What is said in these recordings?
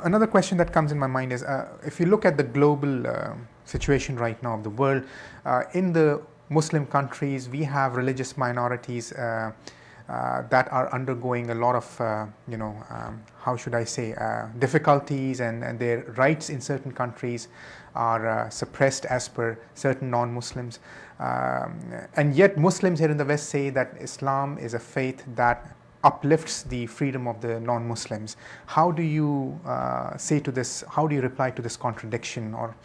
Another question that comes in my mind is, if you look at the global situation right now of the world, in the Muslim countries, we have religious minorities that are undergoing a lot of, how should I say, difficulties, and their rights in certain countries are suppressed as per certain non-Muslims. And yet Muslims here in the West say that Islam is a faith that uplifts the freedom of the non-Muslims. How do you say to this, how do you reply to this contradiction, or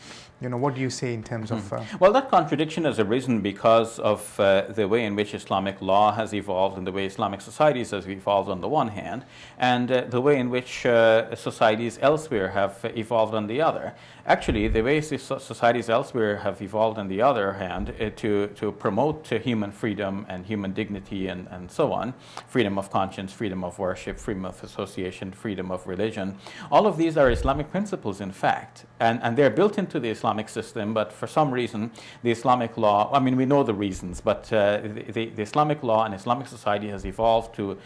what do you say in terms of... Well, that contradiction has arisen because of the way in which Islamic law has evolved and the way Islamic societies has evolved on the one hand, and the way in which societies elsewhere have evolved on the other. Actually, the way societies elsewhere have evolved on the other hand to promote human freedom and human dignity and so on, freedom of conscience, freedom of worship, freedom of association, freedom of religion, all of these are Islamic principles in fact, and they're built into the Islamic system, but for some reason the Islamic law, I mean we know the reasons, but the Islamic law and Islamic society has evolved to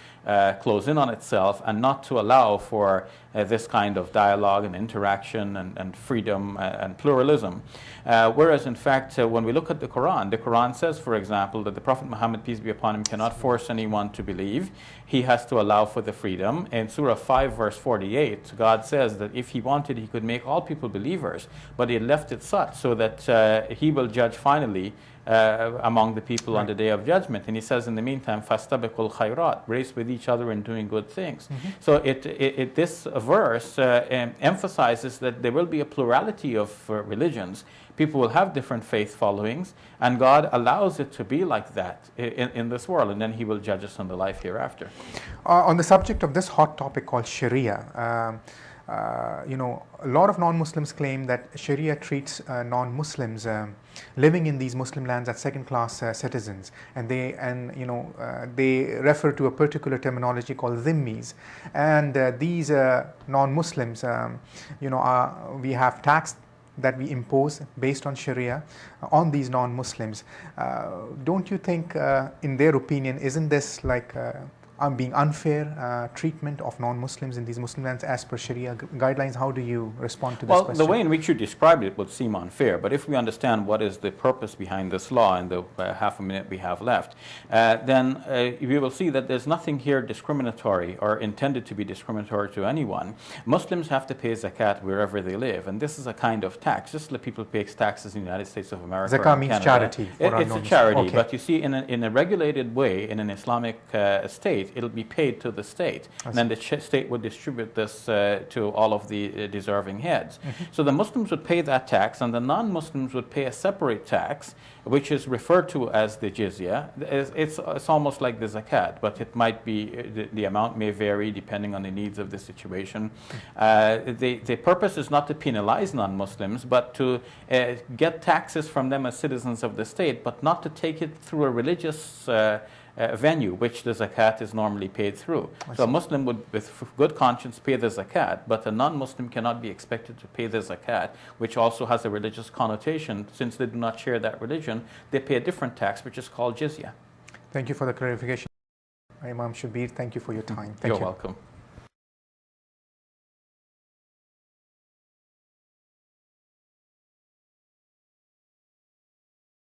close in on itself and not to allow for this kind of dialogue and interaction and freedom and pluralism. Whereas in fact when we look at the Quran says, for example, that the Prophet Muhammad, peace be upon him, cannot force anyone to believe. He has to allow for the freedom. In Surah 5 verse 48, God says that if he wanted, he could make all people believers, but he left it such so that he will judge finally among the people on the day of judgment. And he says in the meantime, فَاسْتَبِقُوا الْخَيْرَاتِ, race with each other in doing good things. So this verse emphasizes that there will be a plurality of religions. People will have different faith followings, and God allows it to be like that in this world, and then he will judge us on the life hereafter. On the subject of this hot topic called Sharia, a lot of non-Muslims claim that Sharia treats non-Muslims living in these Muslim lands as second-class citizens, and they refer to a particular terminology called dhimmis. And these non-Muslims, we have tax that we impose based on Sharia on these non-Muslims. Don't you think, in their opinion, isn't this like being unfair treatment of non-Muslims in these Muslim lands as per Sharia guidelines? How do you respond to this question? Well, the way in which you described it would seem unfair, but if we understand what is the purpose behind this law in the half a minute we have left, then we will see that there's nothing here discriminatory or intended to be discriminatory to anyone. Muslims have to pay zakat wherever they live, and this is a kind of tax, just like people pay taxes in the United States of America. Zakat means charity. It's a charity, okay. But you see, in a regulated way, in an Islamic state, it'll be paid to the state, and then the state would distribute this to all of the deserving heads. So the Muslims would pay that tax, and the non-Muslims would pay a separate tax, which is referred to as the jizya. It's almost like the zakat, but it might be, the amount may vary depending on the needs of the situation. The purpose is not to penalize non-Muslims, but to get taxes from them as citizens of the state, but not to take it through a religious venue, which the zakat is normally paid through. So a Muslim would, with good conscience, pay the zakat, but a non-Muslim cannot be expected to pay the zakat, which also has a religious connotation. Since they do not share that religion, they pay a different tax, which is called jizya. Thank you for the clarification, Imam Shabir. Thank you for your time. You're welcome.